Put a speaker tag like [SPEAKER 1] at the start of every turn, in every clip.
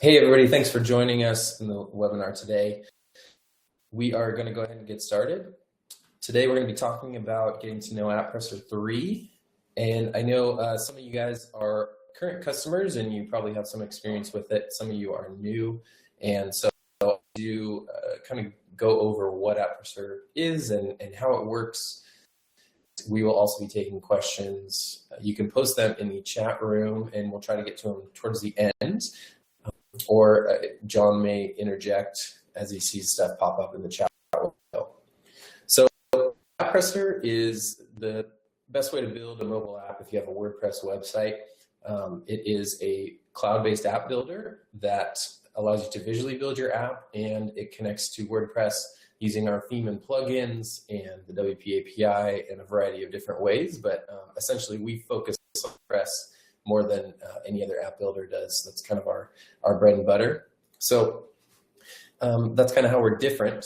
[SPEAKER 1] Hey everybody, thanks for joining us in the webinar today. We are going to go ahead and get started. Today we're going to be talking about getting to know AppPresser 3. And I know some of you guys are current customers and you probably have some experience with it. Some of you are new. And so I'll do kind of go over what AppPresser is and how it works. We will also be taking questions. You can post them in the chat room and we'll try to get to them towards the end. Or John may interject as he sees stuff pop up in the chat window. So AppPresser is the best way to build a mobile app if you have a WordPress website. It is a cloud-based app builder that allows you to visually build your app, and it connects to WordPress using our theme and plugins and the WP API in a variety of different ways. But essentially, we focus on WordPress more than any other app builder does. That's kind of our bread and butter. So that's kind of how we're different.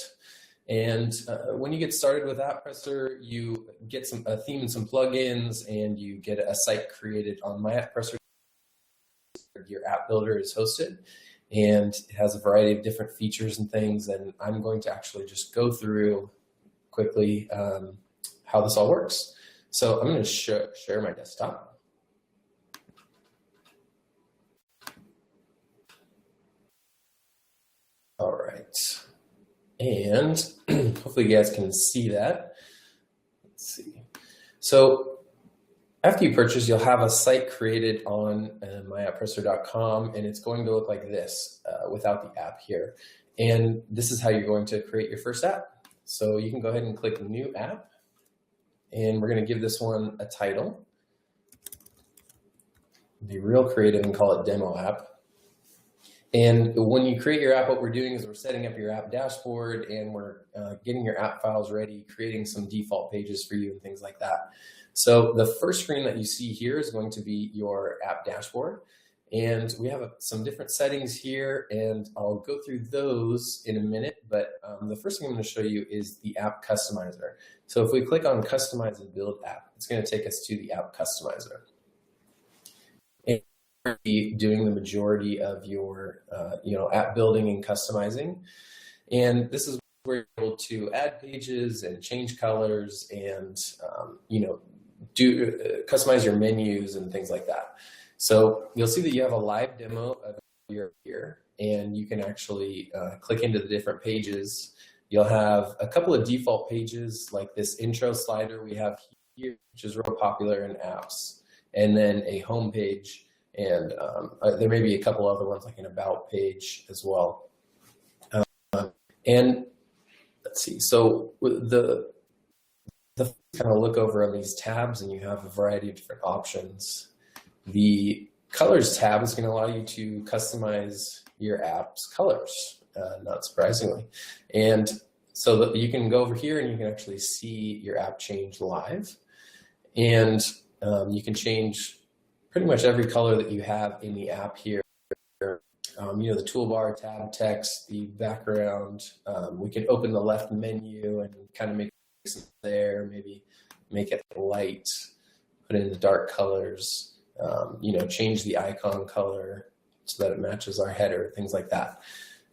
[SPEAKER 1] And when you get started with AppPresser, you get a theme and some plugins, and you get a site created on my AppPresser. Your app builder is hosted, and it has a variety of different features and things. And I'm going to actually just go through quickly how this all works. So I'm going to share my desktop. All right, and hopefully you guys can see that. Let's see. So after you purchase, you'll have a site created on myappresser.com, and it's going to look like this without the app here. And this is how you're going to create your first app. So you can go ahead and click New App, and we're going to give this one a title. Be real creative and call it Demo App. And when you create your app, what we're doing is we're setting up your app dashboard, and we're getting your app files ready, creating some default pages for you and things like that. So the first screen that you see here is going to be your app dashboard. And we have some different settings here, and I'll go through those in a minute. But the first thing I'm going to show you is the app customizer. So if we click on Customize and Build App, it's going to take us to the app customizer. Be doing the majority of your app building and customizing, and this is where you're able to add pages and change colors and customize your menus and things like that. So you'll see that you have a live demo of your here, and you can actually click into the different pages. You'll have a couple of default pages like this intro slider we have here, which is real popular in apps, and then a home page. And there may be a couple other ones like an about page as well. And let's see, so the kind of look over on these tabs, and you have a variety of different options. The colors tab is going to allow you to customize your app's colors, not surprisingly. And so that you can go over here and you can actually see your app change live. And you can change pretty much every color that you have in the app here. The toolbar, tab, text, the background. We can open the left menu and kind of make it there, maybe make it light, put in the dark colors, change the icon color so that it matches our header, things like that.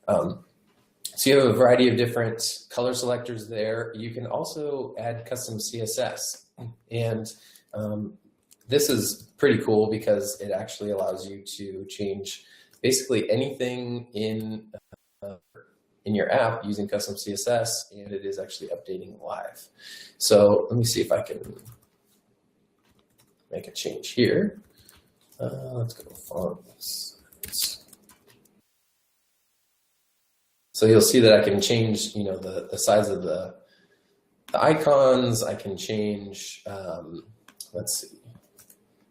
[SPEAKER 1] So you have a variety of different color selectors there. You can also add custom CSS, and this is pretty cool because it actually allows you to change basically anything in your app using custom CSS, and it is actually updating live. So let me see if I can make a change here. Let's go fonts. So you'll see that I can change, the size of the icons. I can change, let's see.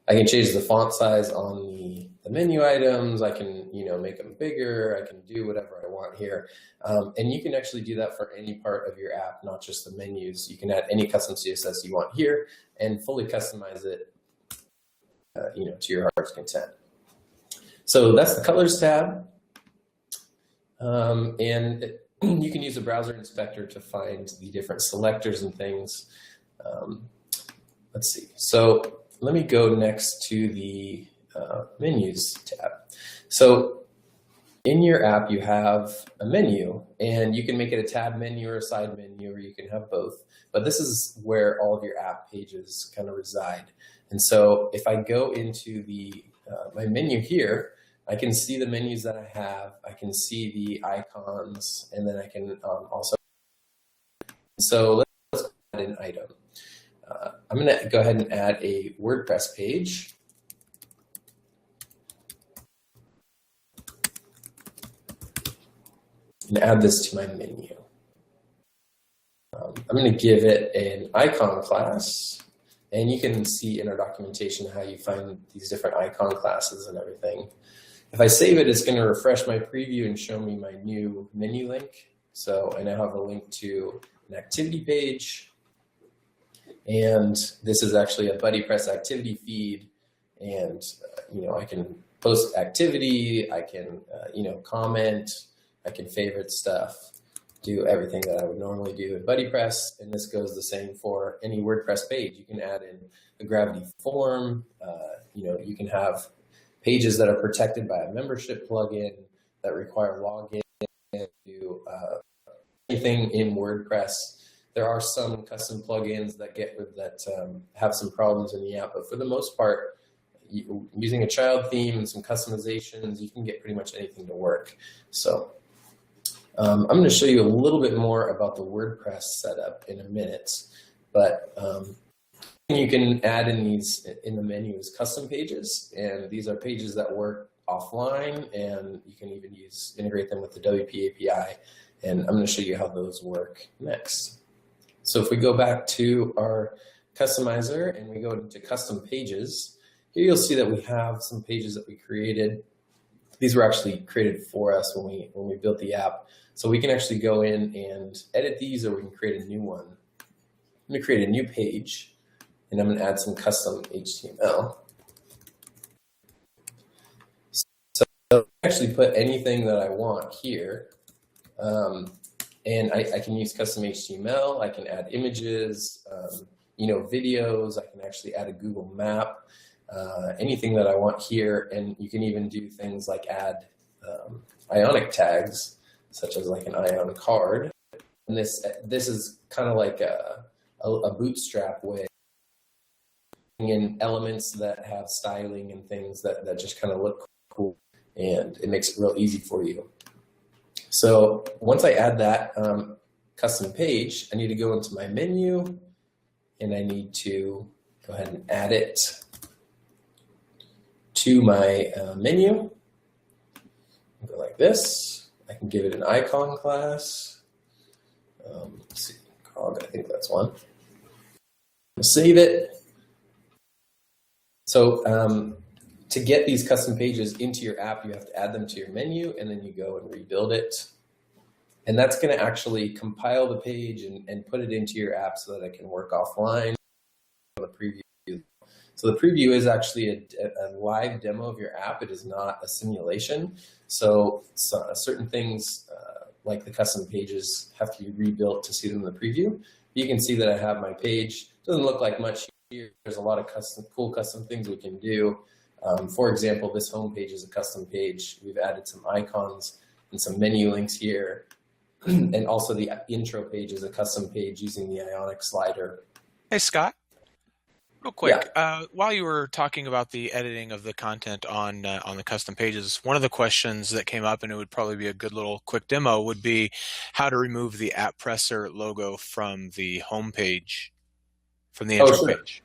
[SPEAKER 1] I can change the font size on the menu items. I can, make them bigger. I can do whatever I want here. And you can actually do that for any part of your app, not just the menus. You can add any custom CSS you want here and fully customize it, to your heart's content. So that's the colors tab. You can use a browser inspector to find the different selectors and things. Let's see. So let me go next to the menus tab. So in your app, you have a menu, and you can make it a tab menu or a side menu, or you can have both. But this is where all of your app pages kind of reside. And so if I go into the my menu here, I can see the menus that I have. I can see the icons, and then I can also. So let's add an item. I'm going to go ahead and add a WordPress page. And add this to my menu. I'm going to give it an icon class, and you can see in our documentation how you find these different icon classes and everything. If I save it, it's going to refresh my preview and show me my new menu link. So I now have a link to an activity page, and this is actually a BuddyPress activity feed, and I can post activity, I can comment, I can favorite stuff, do everything that I would normally do in BuddyPress, and this goes the same for any WordPress page. You can add in a gravity form. You can have pages that are protected by a membership plugin that require login to anything in WordPress. There are some custom plugins that have some problems in the app, but for the most part, using a child theme and some customizations, you can get pretty much anything to work. So I'm going to show you a little bit more about the WordPress setup in a minute, but you can add in the menu is custom pages, and these are pages that work offline, and you can even integrate them with the WP API, and I'm going to show you how those work next. So if we go back to our customizer and we go into custom pages, here you'll see that we have some pages that we created. These were actually created for us when we built the app. So we can actually go in and edit these, or we can create a new one. I'm going to create a new page, and I'm going to add some custom HTML. So I can actually put anything that I want here. And I can use custom HTML. I can add images, videos. I can actually add a Google map, anything that I want here. And you can even do things like add ionic tags, such as like an ion card. And this is kind of like a bootstrap way in elements that have styling and things that just kind of look cool, and it makes it real easy for you. So once I add that custom page, I need to go into my menu, and I need to go ahead and add it to my menu. Go like this. I can give it an icon class. Let's see, cog, I think that's one. Save it. So to get these custom pages into your app, you have to add them to your menu, and then you go and rebuild it. And that's going to actually compile the page and put it into your app so that it can work offline. The preview. So the preview is actually a live demo of your app. It is not a simulation. So certain things like the custom pages have to be rebuilt to see them in the preview. You can see that I have my page. It doesn't look like much here. There's a lot of cool custom things we can do. For example, this home page is a custom page. We've added some icons and some menu links here. And also the intro page is a custom page using the Ionic slider.
[SPEAKER 2] Hey, Scott. Real quick, while you were talking about the editing of the content on the custom pages, one of the questions that came up, and it would probably be a good little quick demo, would be how to remove the AppPresser logo from the home page, from the intro page.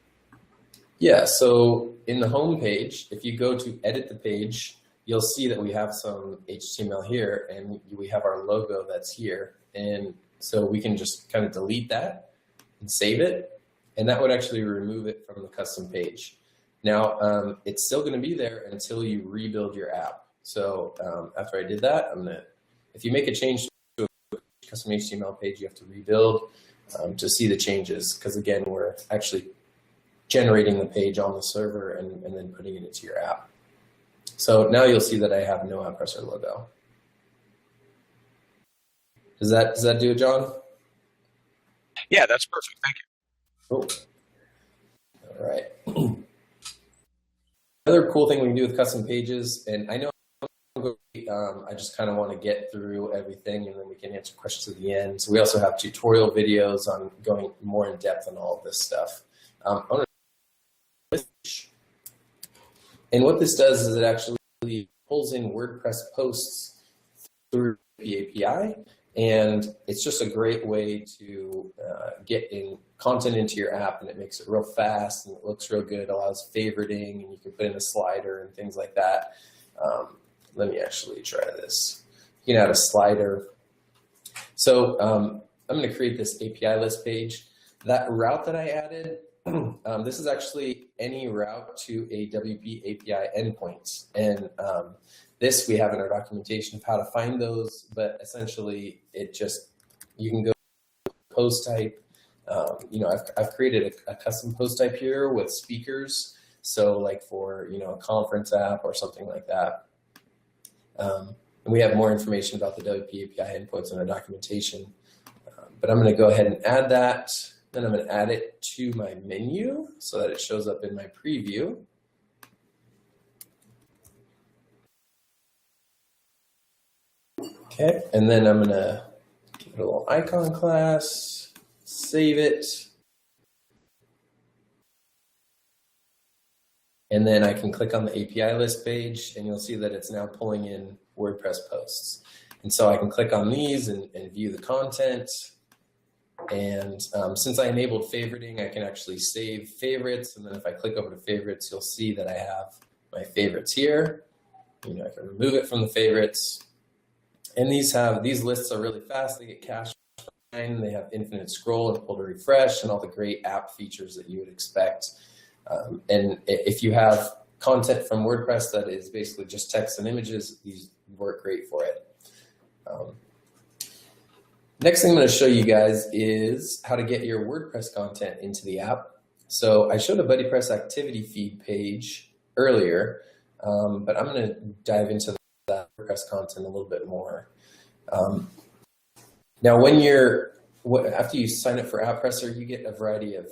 [SPEAKER 1] Yeah, so in the home page, if you go to edit the page, you'll see that we have some HTML here, and we have our logo that's here. And so we can just kind of delete that and save it. And that would actually remove it from the custom page. Now, it's still going to be there until you rebuild your app. So after I did that, if you make a change to a custom HTML page, you have to rebuild to see the changes. Because again, we're actually generating the page on the server and then putting it into your app. So now you'll see that I have no AppPresser logo. Does that do it, John?
[SPEAKER 2] Yeah, that's perfect. Thank you.
[SPEAKER 1] Cool. All right. Another cool thing we can do with custom pages, and I know I'm go. I just kind of want to get through everything, and then we can answer questions at the end. So we also have tutorial videos on going more in depth on all of this stuff. And what this does is it actually pulls in WordPress posts through the API, and it's just a great way to get in content into your app, and it makes it real fast and it looks real good. It allows favoriting, and you can put in a slider and things like that. Let me actually try this. You can add a slider. So I'm going to create this API list page. That route that I added, this is actually any route to a WP API endpoint. And this we have in our documentation of how to find those, but essentially it just, you can go post type. I've created a custom post type here with speakers. So like for, a conference app or something like that. And we have more information about the WP API endpoints in our documentation. But I'm going to go ahead and add that. Then I'm going to add it to my menu so that it shows up in my preview. Okay, and then I'm going to give it a little icon class, save it. And then I can click on the API list page, and you'll see that it's now pulling in WordPress posts. And so I can click on these and view the content. And since I enabled favoriting, I can actually save favorites. And then if I click over to favorites, you'll see that I have my favorites here. I can remove it from the favorites. And these lists are really fast. They get cached. They have infinite scroll and pull to refresh and all the great app features that you would expect. And if you have content from WordPress that is basically just text and images, these work great for it. Next thing I'm going to show you guys is how to get your WordPress content into the app. So I showed a BuddyPress activity feed page earlier, but I'm going to dive into that WordPress content a little bit more. Now, after you sign up for AppPresser, you get a variety of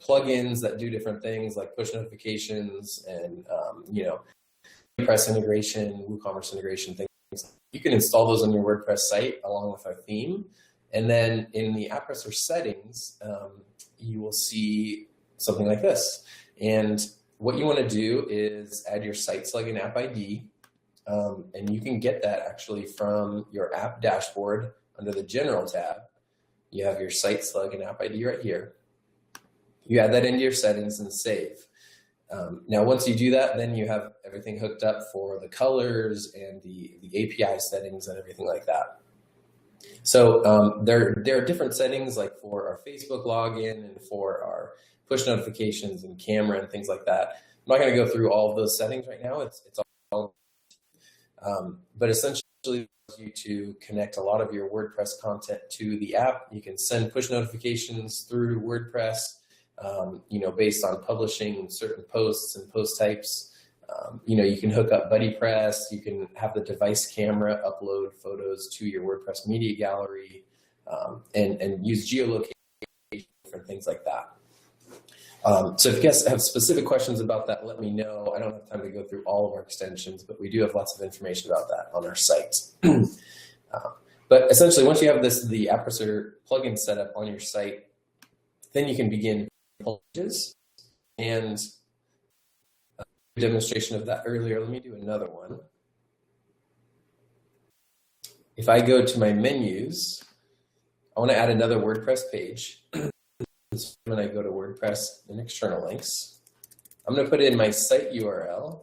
[SPEAKER 1] plugins that do different things like push notifications and WordPress integration, WooCommerce integration, things. You can install those on your WordPress site along with our theme. And then in the AppPresser settings, you will see something like this. And what you want to do is add your site slugin app ID. And you can get that actually from your app dashboard under the General tab. You have your site slugin app ID right here. You add that into your settings and save. Now, once you do that, then you have everything hooked up for the colors and the API settings and everything like that. So there are different settings like for our Facebook login and for our push notifications and camera and things like that. I'm not going to go through all of those settings right now. It's all, but essentially it allows you to connect a lot of your WordPress content to the app. You can send push notifications through WordPress. Based on publishing certain posts and post types. You can hook up BuddyPress. You can have the device camera upload photos to your WordPress media gallery and use geolocation for things like that. So if you guys have specific questions about that, let me know. I don't have time to go through all of our extensions, but we do have lots of information about that on our site. But essentially, once you have the AppPresser plugin set up on your site, then you can begin pages and a demonstration of that earlier. Let me do another one. If I go to my menus, I want to add another WordPress page. When I go to WordPress and external links, I'm going to put in my site URL,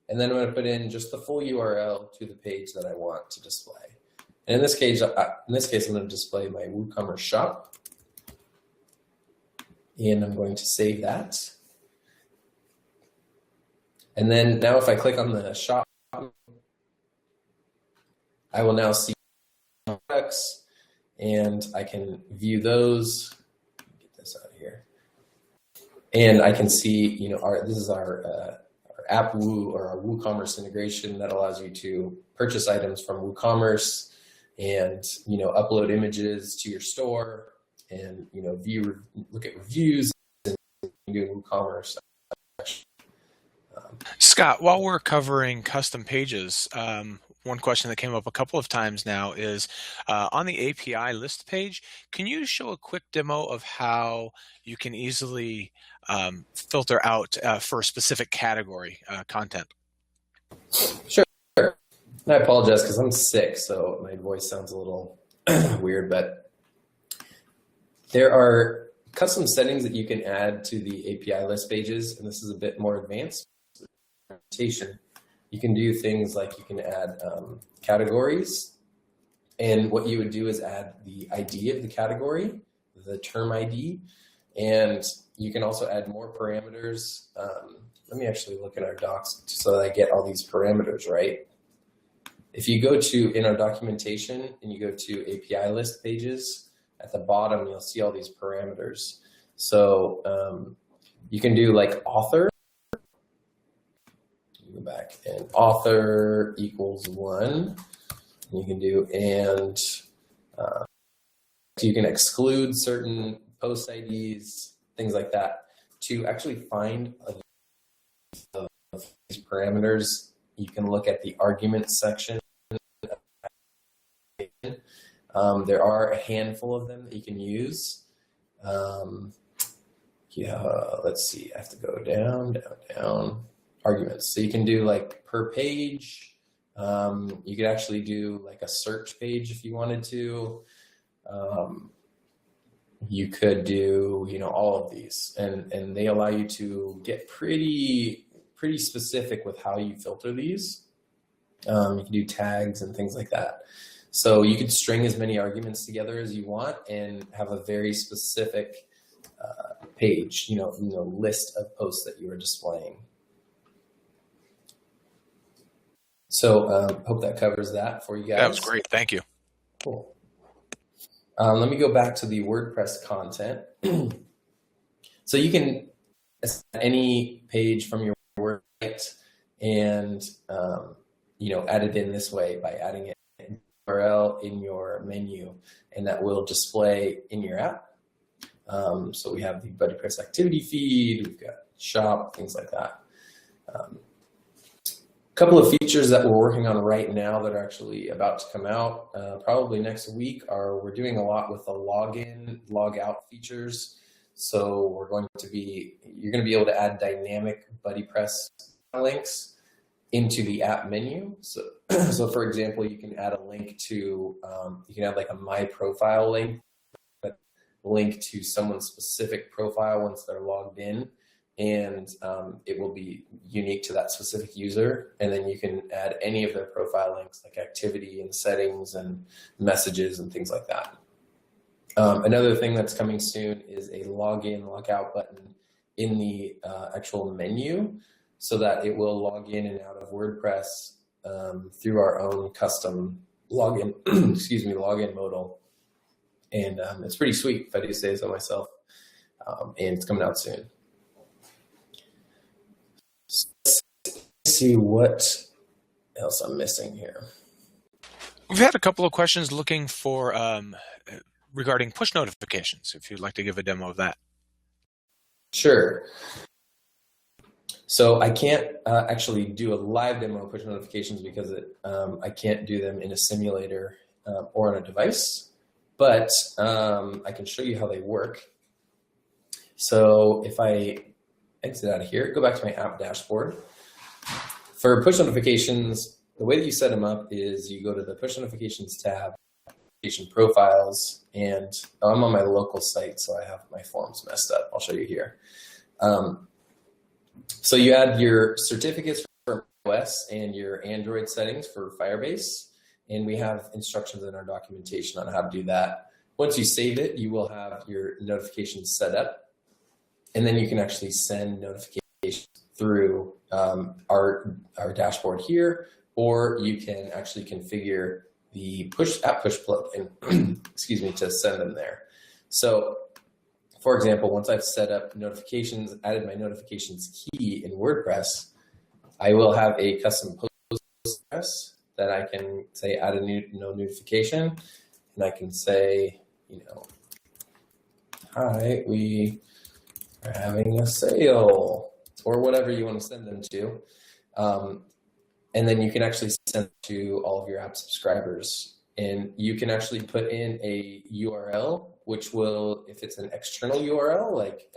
[SPEAKER 1] and then I'm going to put in just the full URL to the page that I want to display. And in this case, I'm going to display my WooCommerce shop. And I'm going to save that. And then now if I click on the shop, I will now see products and I can view those. Get this out of here. And I can see, this is our app Woo or our WooCommerce integration that allows you to purchase items from WooCommerce and, upload images to your store. And look at reviews and do WooCommerce.
[SPEAKER 2] Scott, while we're covering custom pages, one question that came up a couple of times now is on the API list page, can you show a quick demo of how you can easily filter out for a specific category content?
[SPEAKER 1] Sure. And I apologize because I'm sick, so my voice sounds a little weird, but there are custom settings that you can add to the API list pages, and this is a bit more advanced. You can do things like you can add categories, and what you would do is add the ID of the category, the term ID, and you can also add more parameters. Let me actually look at our docs so that I get all these parameters right. If you go in our documentation and you go to API list pages, at the bottom you'll see all these parameters. So you can do like author. Go back and author equals 1. You can do and you can exclude certain post IDs, things like that. To actually find these parameters, you can look at the arguments section. There are a handful of them that you can use. Let's see, I have to go down. Arguments. So you can do like per page. You could actually do like a search page if you wanted to. You could do, all of these, and they allow you to get pretty specific with how you filter these. You can do tags and things like that. So you could string as many arguments together as you want and have a very specific page, list of posts that you are displaying. So hope that covers that for you guys.
[SPEAKER 2] That was great. Thank you.
[SPEAKER 1] Cool. Let me go back to the WordPress content. So you can assign any page from your website and add it in this way by adding it in URL in your menu, and that will display in your app. So we have the WordPress activity feed, we've got shop, things like that. Couple of features that we're working on right now that are actually about to come out probably next week we're doing a lot with the login, log out features. So you're going to be able to add dynamic BuddyPress links into the app menu. So for example, you can add a link to, you can add like a my profile link to someone's specific profile once they're logged in. And it will be unique to that specific user. And then you can add any of their profile links like activity and settings and messages and things like that. Another thing that's coming soon is a login, logout button in the actual menu so that it will log in and out of WordPress through our own custom login, login modal. And it's pretty sweet if I do say so myself. And it's coming out soon. See what else I'm missing here.
[SPEAKER 2] We've had a couple of questions looking for regarding push notifications, if you'd like to give a demo of that.
[SPEAKER 1] Sure. So I can't actually do a live demo of push notifications because I can't do them in a simulator or on a device, but I can show you how they work. So if I exit out of here, go back to my app dashboard. For push notifications, the way that you set them up is you go to the push notifications tab, notification profiles, and I'm on my local site, so I have my forms messed up. I'll show you here. So you add your certificates for iOS and your Android settings for Firebase, and we have instructions in our documentation on how to do that. Once you save it, you will have your notifications set up, and then you can actually send notifications through our dashboard here, or you can actually configure the app push plugin, to send them there. So, for example, once I've set up notifications, added my notifications key in WordPress, I will have a custom post that I can say add a no notification, and I can say, hi, we are having a sale. or whatever you want to send them to. And then you can actually send it to all of your app subscribers. And you can actually put in a URL, which will, if it's an external URL like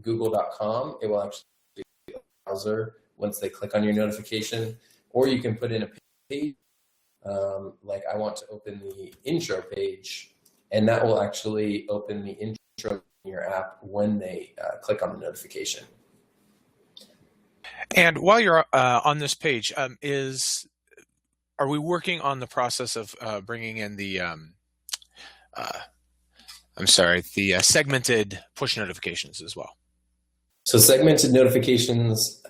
[SPEAKER 1] google.com, it will actually be a browser once they click on your notification. Or you can put in a page, like I want to open the intro page, and that will actually open the intro in your app when they click on the notification.
[SPEAKER 2] And while you're on this page, are we working on the process of bringing in the segmented push notifications as well?
[SPEAKER 1] So segmented notifications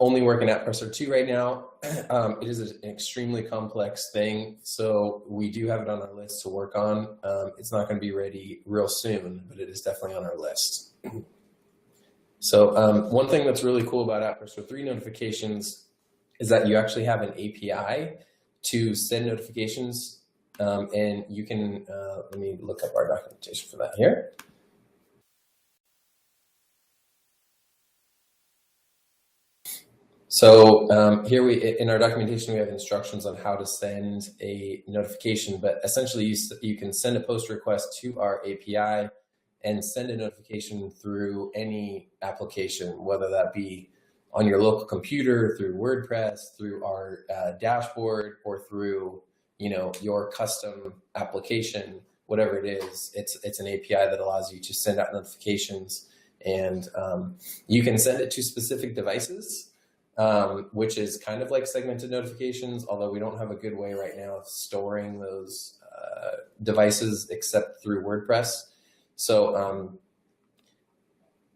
[SPEAKER 1] only work in AppPresser 2 right now. It is an extremely complex thing, so we do have it on our list to work on. It's not going to be ready real soon, but it is definitely on our list. So one thing that's really cool about AppPresser 3 notifications is that you actually have an API to send notifications, and you can, let me look up our documentation for that here. So here in our documentation, we have instructions on how to send a notification, but essentially you can send a post request to our API and send a notification through any application, whether that be on your local computer, through WordPress, through our dashboard, or through your custom application, whatever it is. It's an API that allows you to send out notifications, and you can send it to specific devices. Which is kind of like segmented notifications, although we don't have a good way right now of storing those devices except through WordPress. So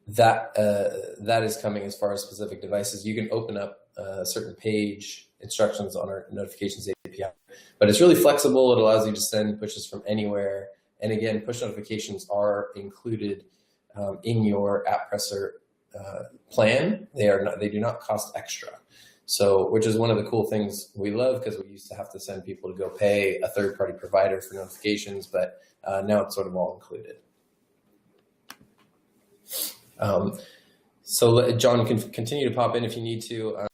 [SPEAKER 1] that is coming as far as specific devices. You can open up a certain page instructions on our notifications API, but it's really flexible. It allows you to send pushes from anywhere. And again, push notifications are included in your AppPresser plan. They do not cost extra. So, which is one of the cool things we love, because we used to have to send people to go pay a third-party provider for notifications, but now it's sort of all included. So John can continue to pop in if you need to.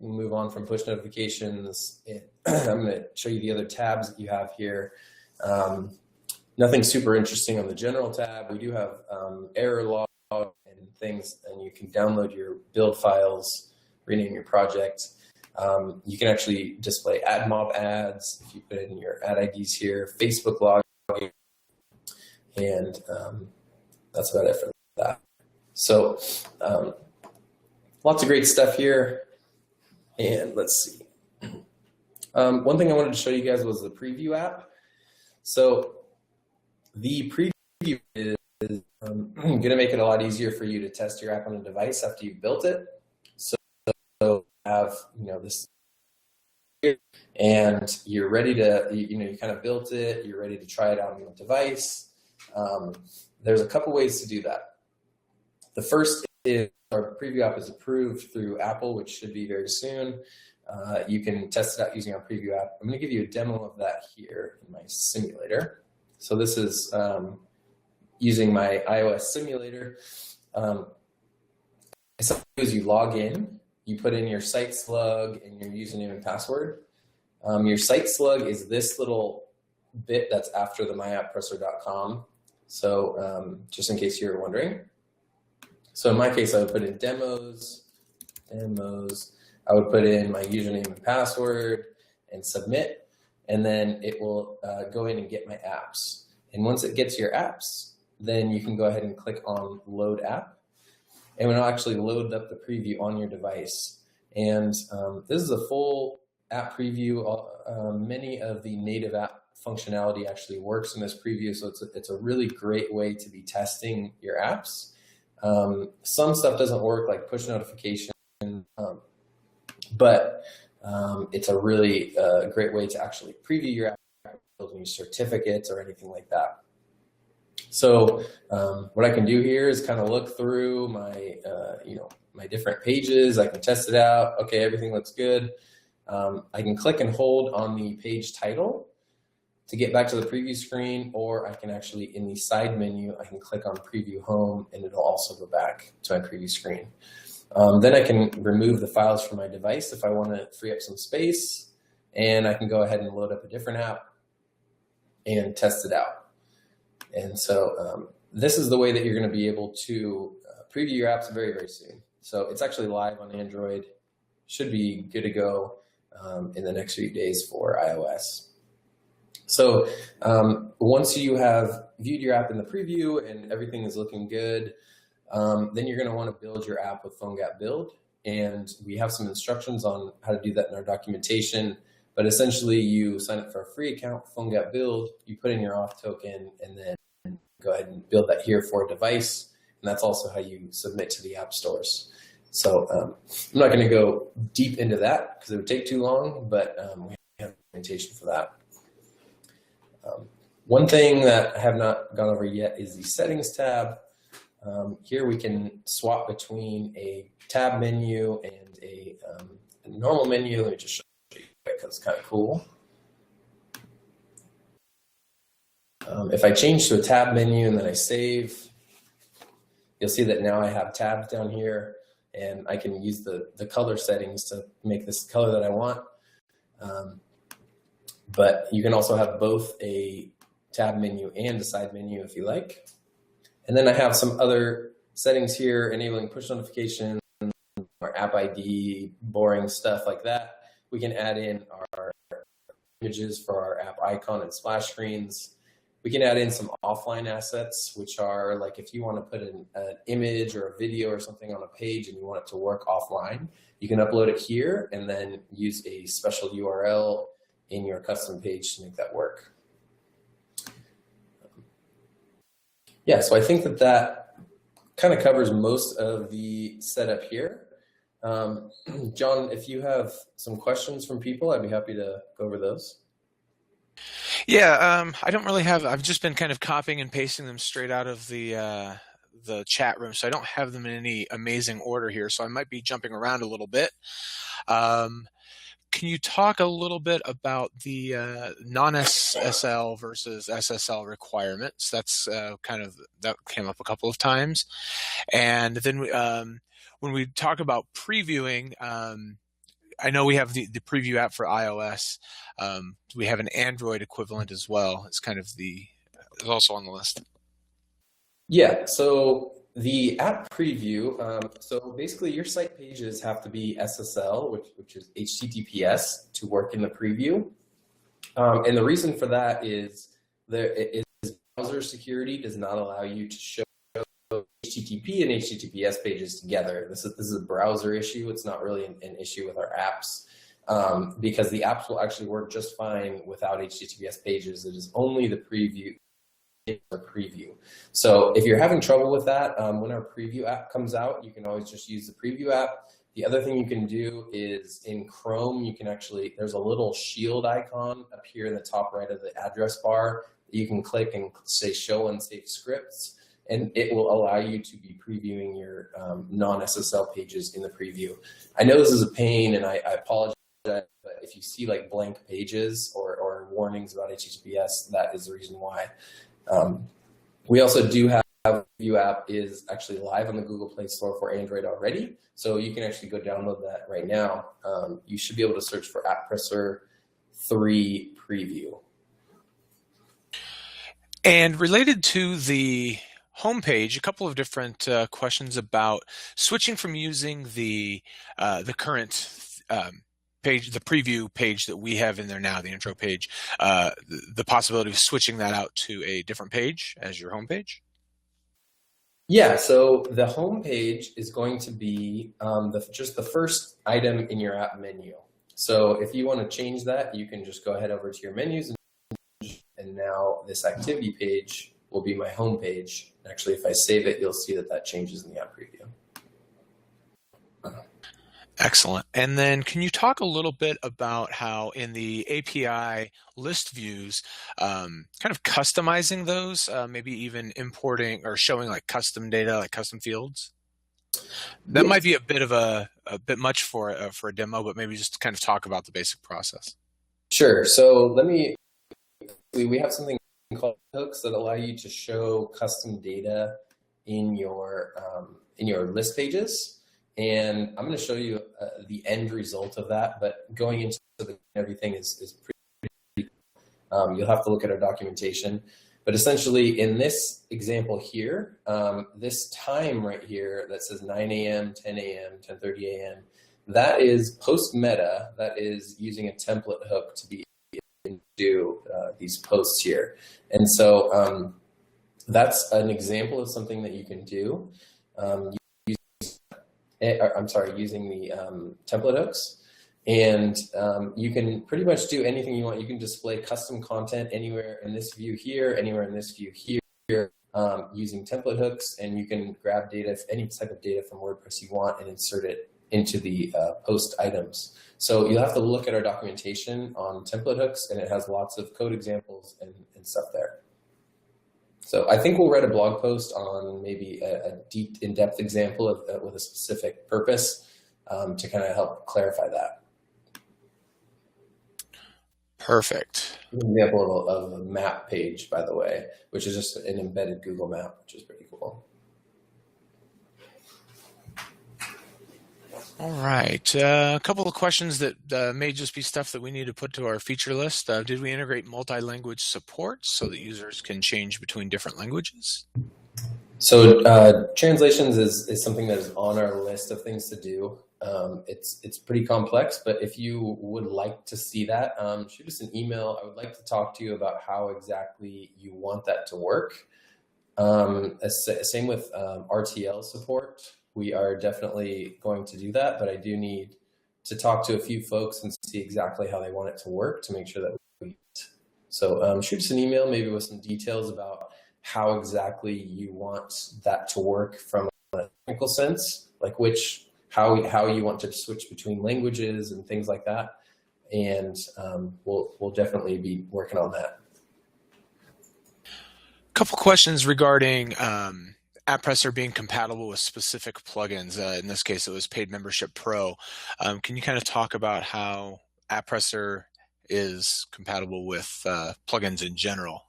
[SPEAKER 1] Move on from push notifications. I'm going to show you the other tabs that you have here. Nothing super interesting on the general tab. We do have error log and things, and you can download your build files, rename your project. You can actually display ad mob ads if you put in your ad IDs here, Facebook login, and that's about it for that. So lots of great stuff here. And let's see. One thing I wanted to show you guys was the preview app. So the preview is going to make it a lot easier for you to test your app on a device after you've built it. So you have this, and you're ready to you kind of built it. You're ready to try it out on the device. There's a couple ways to do that. The first is our preview app is approved through Apple, which should be very soon. You can test it out using our preview app. I'm going to give you a demo of that here in my simulator. So this is using my iOS simulator. As you log in, you put in your site slug and your username and password. Your site slug is this little bit that's after the myappresser.com. So just in case you're wondering. So in my case, I would put in demos. I would put in my username and password and submit, and then it will go in and get my apps. And once it gets your apps, then you can go ahead and click on load app, and it'll actually load up the preview on your device. And this is a full app preview. Many of the native app functionality actually works in this preview, so it's a really great way to be testing your apps. Some stuff doesn't work, like push notification, but it's a really great way to actually preview your app, building your certificates or anything like that. So what I can do here is kind of look through my my different pages. I can test it out. Okay, everything looks good. I can click and hold on the page title to get back to the preview screen, or I can actually, in the side menu, I can click on preview home, and it'll also go back to my preview screen. Then I can remove the files from my device if I want to free up some space, and I can go ahead and load up a different app and test it out. And so this is the way that you're going to be able to preview your apps very, very soon. So it's actually live on Android, should be good to go in the next few days for iOS. So once you have viewed your app in the preview and everything is looking good, then you're going to want to build your app with PhoneGap Build. And we have some instructions on how to do that in our documentation. But essentially, you sign up for a free account with PhoneGap Build, you put in your auth token, and then go ahead and build that here for a device. And that's also how you submit to the app stores. So I'm not going to go deep into that because it would take too long, but we have documentation for that. One thing that I have not gone over yet is the settings tab. Here we can swap between a tab menu and a normal menu. Let me just show you because it's kind of cool. If I change to a tab menu and then I save, you'll see that now I have tabs down here, and I can use the color settings to make this color that I want. But you can also have both a tab menu and a side menu if you like. And then I have some other settings here, enabling push notifications, our app ID, boring stuff like that. We can add in our images for our app icon and splash screens. We can add in some offline assets, which are like if you want to put an image or a video or something on a page and you want it to work offline, you can upload it here and then use a special URL in your custom page to make that work. Yeah, so I think that kind of covers most of the setup here. John, if you have some questions from people, I'd be happy to go over those.
[SPEAKER 2] Yeah, I don't really have. I've just been kind of copying and pasting them straight out of the chat room, so I don't have them in any amazing order here. So I might be jumping around a little bit. Can you talk a little bit about the non-SSL versus SSL requirements? That's that came up a couple of times, and then when we talk about previewing. I know we have the preview app for iOS. We have an Android equivalent as well. It's kind of it's also on the list.
[SPEAKER 1] Yeah, so the app preview, so basically your site pages have to be SSL, which is HTTPS, to work in the preview. And the reason for that is browser security does not allow you to show HTTP and HTTPS pages together. This is a browser issue. It's not really an issue with our apps because the apps will actually work just fine without HTTPS pages. It is only the preview. So if you're having trouble with that, when our preview app comes out, you can always just use the preview app. The other thing you can do is in Chrome, you can there's a little shield icon up here in the top right of the address bar that you can click and say show unsafe scripts. And it will allow you to be previewing your non-SSL pages in the preview. I know this is a pain, and I apologize, but if you see like blank pages or warnings about HTTPS, that is the reason why. We also do have View app is actually live on the Google Play Store for Android already, so you can actually go download that right now. You should be able to search for AppPresser 3 Preview.
[SPEAKER 2] And related to the homepage, a couple of different questions about switching from using the current page, the preview page that we have in there now, the intro page, the possibility of switching that out to a different page as your homepage.
[SPEAKER 1] Yeah, so the homepage is going to be just the first item in your app menu. So if you want to change that, you can just go ahead over to your menus, and now this activity page will be my home page. Actually, if I save it, you'll see that changes in the app preview.
[SPEAKER 2] Excellent. And then can you talk a little bit about how in the API list views, kind of customizing those, maybe even importing or showing like custom data, like custom fields? That might be a bit much for a demo, but maybe just kind of talk about the basic process.
[SPEAKER 1] Sure. So we have something called hooks that allow you to show custom data in your list pages. And I'm going to show you the end result of that, but going into everything is pretty, you'll have to look at our documentation. But essentially in this example here, this time right here that says 9 a.m., 10 a.m., 10:30 a.m., that is post-meta, that is using a template hook to be able to do these posts here. And so that's an example of something that you can do. Using the template hooks. And you can pretty much do anything you want. You can display custom content anywhere in this view here, anywhere in this view here, using template hooks, and you can grab data, any type of data from WordPress you want, and insert it into the post items. So you'll have to look at our documentation on template hooks, and it has lots of code examples and stuff there. So I think we'll write a blog post on maybe a deep, in-depth example of with a specific purpose to kind of help clarify that.
[SPEAKER 2] Perfect.
[SPEAKER 1] An example of a map page, by the way, which is just an embedded Google map, which is pretty cool.
[SPEAKER 2] All right. A couple of questions that may just be stuff that we need to put to our feature list. Did we integrate multi-language support so that users can change between different languages?
[SPEAKER 1] So translations is something that is on our list of things to do. It's pretty complex, but if you would like to see that, shoot us an email. I would like to talk to you about how exactly you want that to work. Same with RTL support. We are definitely going to do that, but I do need to talk to a few folks and see exactly how they want it to work to make sure that we. So shoot us an email, maybe with some details about how exactly you want that to work from a technical sense, like how you want to switch between languages and things like that. And we'll definitely be working on that.
[SPEAKER 2] A couple questions regarding AppPresser being compatible with specific plugins. In this case, it was Paid Membership Pro. Can you kind of talk about how AppPresser is compatible with plugins in general?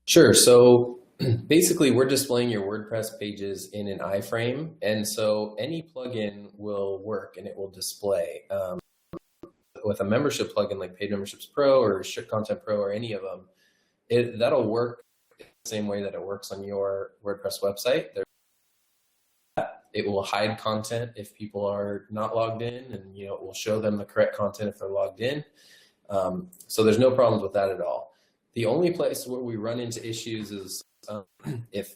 [SPEAKER 1] Sure. So basically, we're displaying your WordPress pages in an iframe, and so any plugin will work and it will display. With a membership plugin like Paid Memberships Pro or Strict Content Pro or any of them, that'll work the same way that it works on your WordPress website. It will hide content if people are not logged in, and it will show them the correct content if they're logged in. So there's no problems with that at all. The only place where we run into issues is if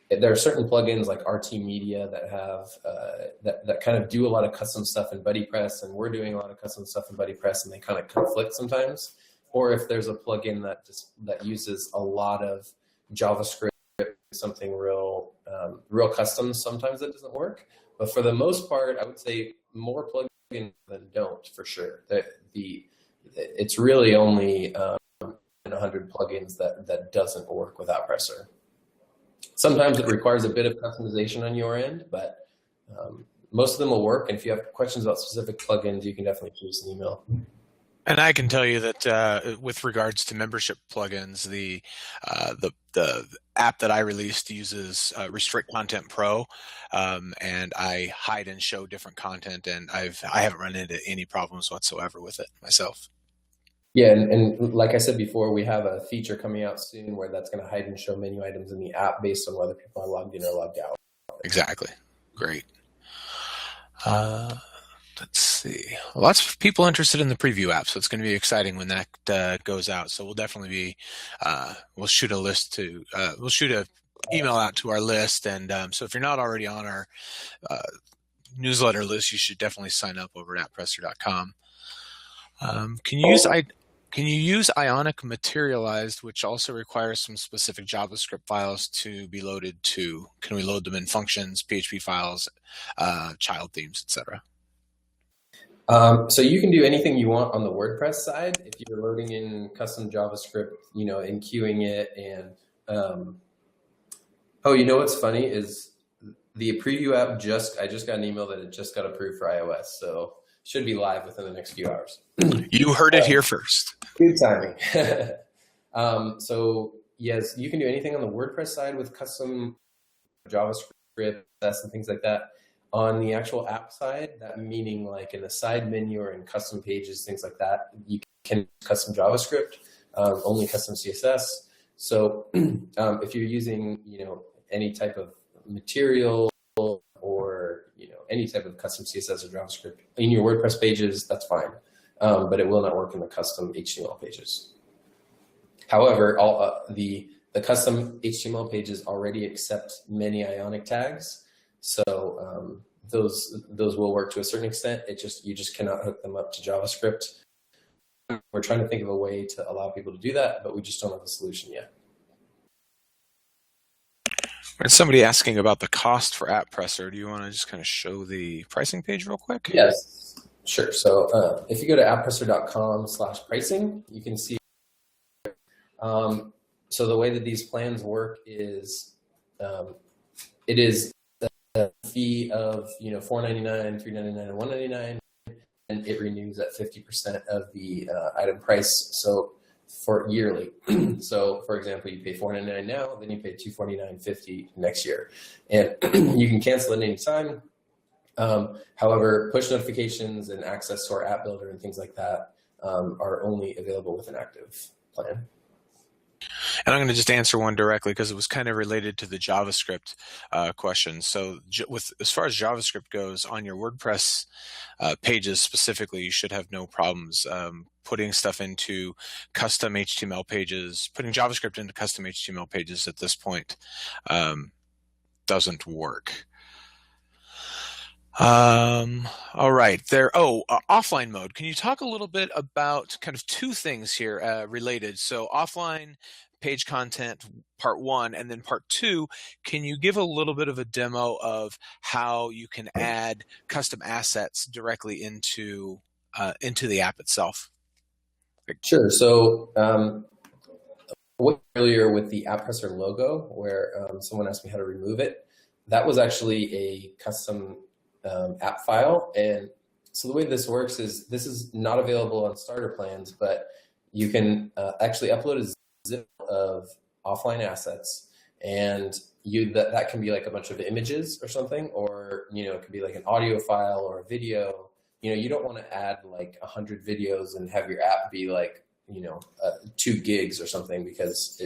[SPEAKER 1] there are certain plugins like RT Media that have that kind of do a lot of custom stuff in BuddyPress, and we're doing a lot of custom stuff in BuddyPress, and they kind of conflict sometimes. Or if there's a plugin that uses a lot of JavaScript, something real custom, sometimes it doesn't work. But for the most part, I would say more plugins than don't, for sure. It's really only 100 plugins that doesn't work with AppPresser. Sometimes it requires a bit of customization on your end, but most of them will work. And if you have questions about specific plugins, you can definitely shoot us an email.
[SPEAKER 2] And I can tell you that with regards to membership plugins, the app that I released uses Restrict Content Pro, and I hide and show different content, and I haven't run into any problems whatsoever with it myself.
[SPEAKER 1] Yeah, and like I said before, we have a feature coming out soon where that's going to hide and show menu items in the app based on whether people are logged in or logged out.
[SPEAKER 2] Exactly. Great. Let's see. Lots of people interested in the preview app, so it's going to be exciting when that goes out. So we'll definitely be we'll shoot a email out to our list, and so if you're not already on our newsletter list, you should definitely sign up over at apppresser.com. Can you use Ionic Materialized, which also requires some specific JavaScript files to be loaded to? Can we load them in functions, PHP files, child themes, etc.?
[SPEAKER 1] So you can do anything you want on the WordPress side. If you're loading in custom JavaScript, and queuing it, and what's funny is the preview app I just got an email that it just got approved for iOS, so should be live within the next few hours.
[SPEAKER 2] You heard it here first.
[SPEAKER 1] Good timing. So yes, you can do anything on the WordPress side with custom JavaScript and things like that. On the actual app side, that meaning like in the side menu or in custom pages, things like that, you can custom JavaScript, only custom CSS. So if you're using, any type of material or, any type of custom CSS or JavaScript in your WordPress pages, that's fine. But it will not work in the custom HTML pages. However, all the custom HTML pages already accept many Ionic tags. So those will work to a certain extent. You just cannot hook them up to JavaScript. We're trying to think of a way to allow people to do that, but we just don't have a solution yet.
[SPEAKER 2] There's somebody asking about the cost for AppPresser. Do you want to just kind of show the pricing page real quick?
[SPEAKER 1] Yes, sure. So if you go to apppresser.com/pricing, you can see. So the way that these plans work is it is a fee of $4.99, $3.99, and $1.99, and it renews at 50% of the item price. So for yearly. So for example, you pay $4.99 now, then you pay $249.50 next year, and you can cancel at any time. However, push notifications and access to our app builder and things like that are only available with an active plan.
[SPEAKER 2] And I'm going to just answer one directly because it was kind of related to the JavaScript question. So as far as JavaScript goes, on your WordPress pages specifically, you should have no problems putting stuff into custom HTML pages. Putting JavaScript into custom HTML pages at this point doesn't work. All right, offline mode. Can you talk a little bit about kind of two things here related? So offline page content, part one, and then part two, can you give a little bit of a demo of how you can add custom assets directly into the app itself?
[SPEAKER 1] Sure. So earlier with the AppPresser logo, where someone asked me how to remove it, that was actually a custom app file. And so the way this works is this is not available on starter plans, but you can actually upload a zip of offline assets, and that can be like a bunch of images or something, or it could be like an audio file or a video. You don't want to add like 100 videos and have your app be like 2 gigs or something, because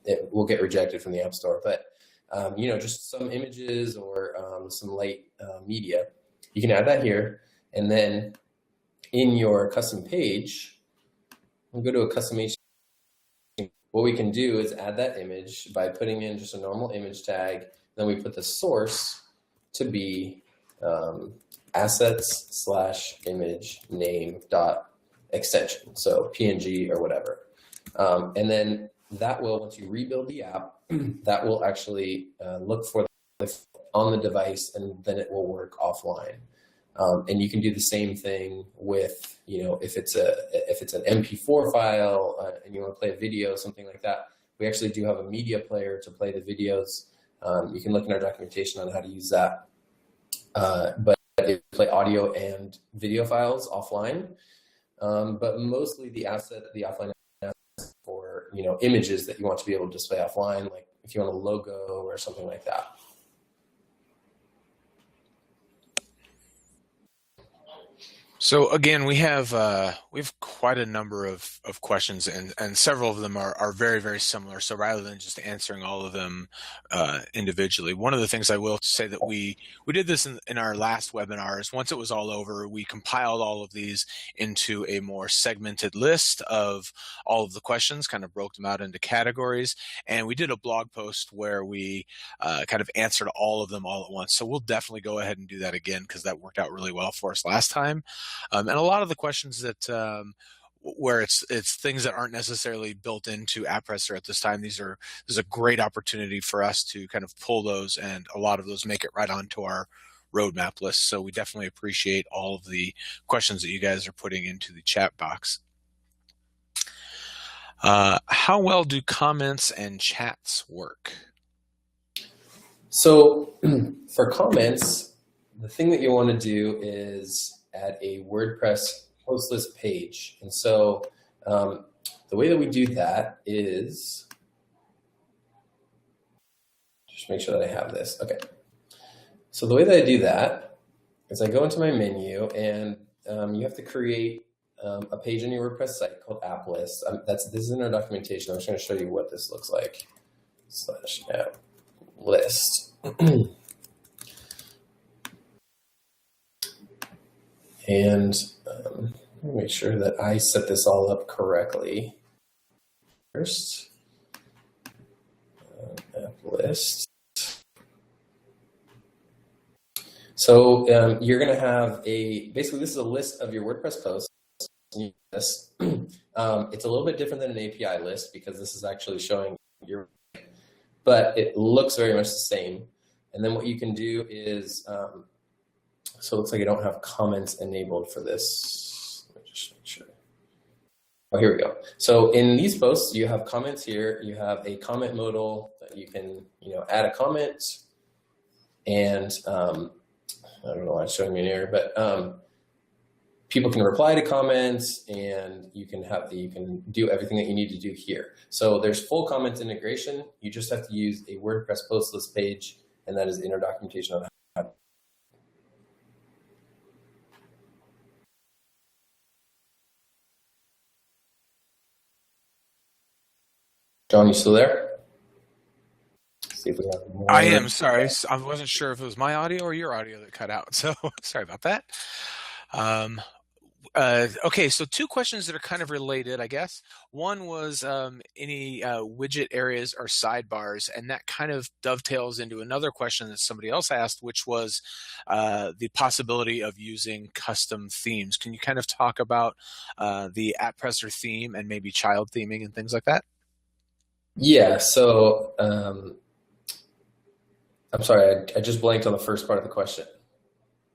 [SPEAKER 1] it will get rejected from the App Store. But just some images or some light media, you can add that here. And then in your custom page, we'll go to a custom HTML. What we can do is add that image by putting in just a normal image tag. Then we put the source to be assets/image name dot extension, so PNG or whatever. And then that will, once you rebuild the app, that will actually look for on the device, and then it will work offline. And you can do the same thing with, if it's an MP4 file and you want to play a video, something like that. We actually do have a media player to play the videos. You can look in our documentation on how to use that. But it play audio and video files offline. But mostly the offline asset for images that you want to be able to display offline, like if you want a logo or something like that.
[SPEAKER 2] So again, we have quite a number of questions, and several of them are very, very similar. So rather than just answering all of them individually, one of the things I will say that we did this in our last webinars. Once it was all over, we compiled all of these into a more segmented list of all of the questions, kind of broke them out into categories, and we did a blog post where we kind of answered all of them all at once. So we'll definitely go ahead and do that again, because that worked out really well for us last time. And a lot of the questions that where it's things that aren't necessarily built into AppPresser at this time, this is a great opportunity for us to kind of pull those, and a lot of those make it right onto our roadmap list. So we definitely appreciate all of the questions that you guys are putting into the chat box. How well do comments and chats work?
[SPEAKER 1] So for comments, the thing that you want to do is add a WordPress post list page. And so the way that we do that is, just make sure that I have this. Okay. So the way that I do that is I go into my menu, and you have to create a page on your WordPress site called app list. This is in our documentation. I'm just going to show you what this looks like. /app list. And let me make sure that I set this all up correctly. First, app list. So you're going to have basically this is a list of your WordPress posts. It's a little bit different than an API list because this is actually showing but it looks very much the same. And then what you can do is, so it looks like I don't have comments enabled for this. Let me just make sure. Oh, here we go. So in these posts, you have comments here. You have a comment modal that you can, add a comment. And I don't know why it's showing me an error, but people can reply to comments, and you can do everything that you need to do here. So there's full comments integration. You just have to use a WordPress post list page, and that is in our documentation on how. John, you still there? See if we have more.
[SPEAKER 2] I am sorry. I wasn't sure if it was my audio or your audio that cut out. So sorry about that. Okay, so two questions that are kind of related, I guess. One was any widget areas or sidebars, and that kind of dovetails into another question that somebody else asked, which was the possibility of using custom themes. Can you kind of talk about the AppPresser theme and maybe child theming and things like that?
[SPEAKER 1] Yeah, so I'm sorry, I just blanked on the first part of the question.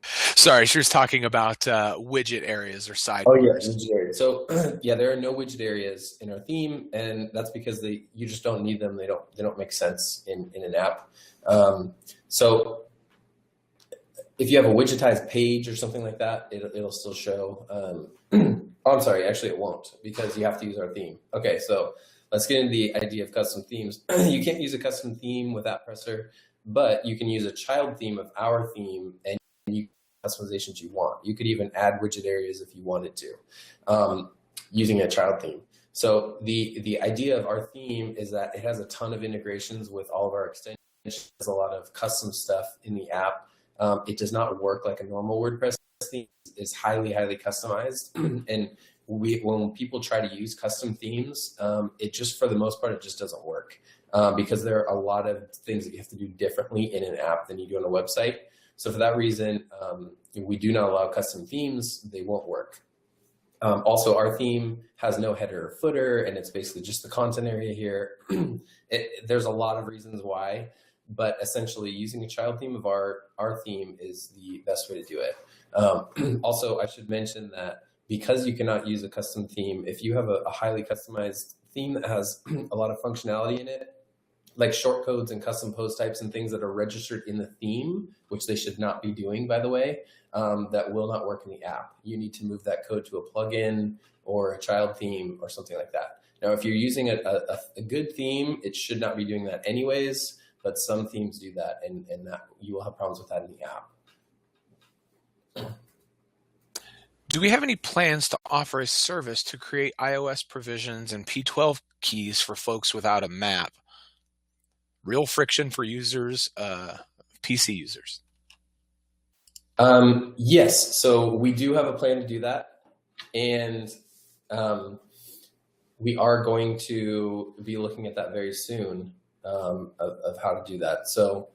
[SPEAKER 2] Sorry, she was talking about widget areas or sidebars.
[SPEAKER 1] Oh yeah, widget areas. So yeah, there are no widget areas in our theme, and that's because you just don't need them. They don't make sense in an app. So if you have a widgetized page or something like that, it'll still show. Oh, I'm sorry, actually it won't, because you have to use our theme. Okay, so let's get into the idea of custom themes. You can't use a custom theme with AppPresser, but you can use a child theme of our theme, and you customizations you want. You could even add widget areas if you wanted to, using a child theme. So the idea of our theme is that it has a ton of integrations with all of our extensions. It has a lot of custom stuff in the app. It does not work like a normal WordPress theme. It's highly, highly customized. And when people try to use custom themes, it just, for the most part, it just doesn't work because there are a lot of things that you have to do differently in an app than you do on a website. So for that reason, we do not allow custom themes. They won't work. Also, our theme has no header or footer, and it's basically just the content area here. There's a lot of reasons why, but essentially using a child theme of our theme is the best way to do it. Also, I should mention that because you cannot use a custom theme, if you have a highly customized theme that has a lot of functionality in it, like shortcodes and custom post types and things that are registered in the theme, which they should not be doing, by the way, that will not work in the app. You need to move that code to a plugin or a child theme or something like that. Now, if you're using a good theme, it should not be doing that anyways, but some themes do that, and that you will have problems with that in the app.
[SPEAKER 2] Do we have any plans to offer a service to create iOS provisions and P12 keys for folks without a map? Real friction for users, PC users.
[SPEAKER 1] Yes, so we do have a plan to do that, and we are going to be looking at that very soon of how to do that. So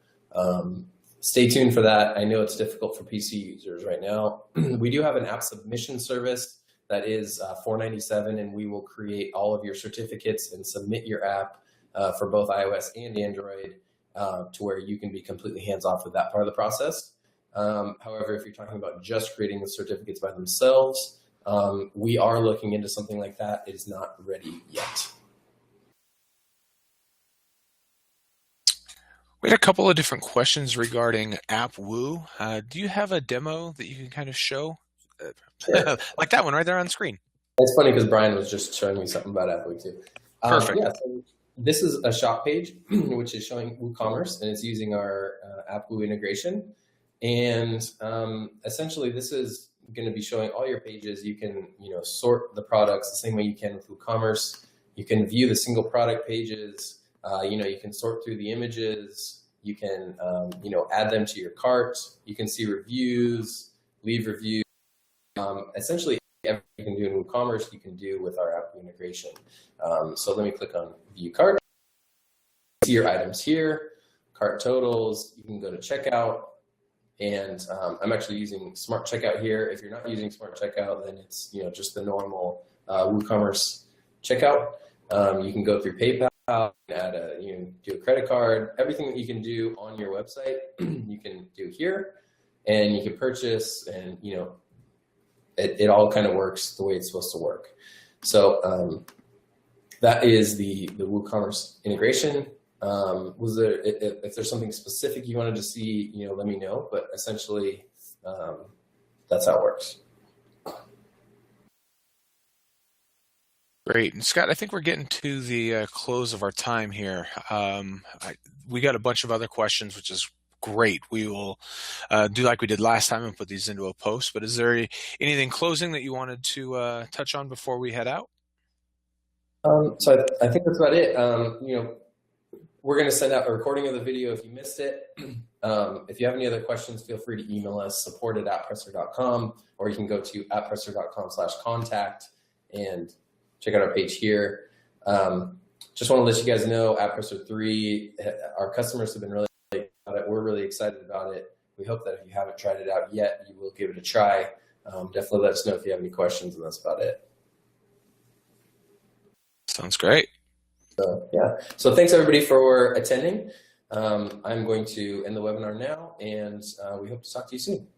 [SPEAKER 1] stay tuned for that. I know it's difficult for PC users right now. We do have an app submission service that is $4.97, and we will create all of your certificates and submit your app for both iOS and Android to where you can be completely hands-off with that part of the process. However, if you're talking about just creating the certificates by themselves, we are looking into something like that. It is not ready yet.
[SPEAKER 2] We had a couple of different questions regarding AppWoo. Do you have a demo that you can kind of show?
[SPEAKER 1] Sure.
[SPEAKER 2] Like that one right there on screen.
[SPEAKER 1] It's funny because Brian was just showing me something about AppWoo too.
[SPEAKER 2] Perfect.
[SPEAKER 1] Yeah, so this is a shop page, which is showing WooCommerce, and it's using our AppWoo integration. And essentially, this is going to be showing all your pages. You can, sort the products the same way you can with WooCommerce. You can view the single product pages. You can sort through the images. You can, add them to your cart. You can see reviews, leave reviews. Essentially, everything you can do in WooCommerce, you can do with our app integration. So let me click on View Cart. See your items here, cart totals. You can go to checkout. And I'm actually using Smart Checkout here. If you're not using Smart Checkout, then it's just the normal WooCommerce checkout. You can go through PayPal, add do a credit card. Everything that you can do on your website, you can do here, and you can purchase, and it all kind of works the way it's supposed to work. So that is the WooCommerce integration. If there's something specific you wanted to see, let me know, but essentially, that's how it works.
[SPEAKER 2] Great. And Scott, I think we're getting to the close of our time here. We got a bunch of other questions, which is great. We will do like we did last time and put these into a post, but is there anything closing that you wanted to touch on before we head out?
[SPEAKER 1] So I think that's about it. We're going to send out a recording of the video if you missed it. If you have any other questions, feel free to email us, support@apppresser.com, or you can go to apppresser.com/contact and check out our page here. Just want to let you guys know, AppPresser 3, our customers have been really excited about it. We're really excited about it. We hope that if you haven't tried it out yet, you will give it a try. Definitely let us know if you have any questions, and that's about it.
[SPEAKER 2] Sounds great.
[SPEAKER 1] So thanks everybody for attending. I'm going to end the webinar now, and we hope to talk to you soon.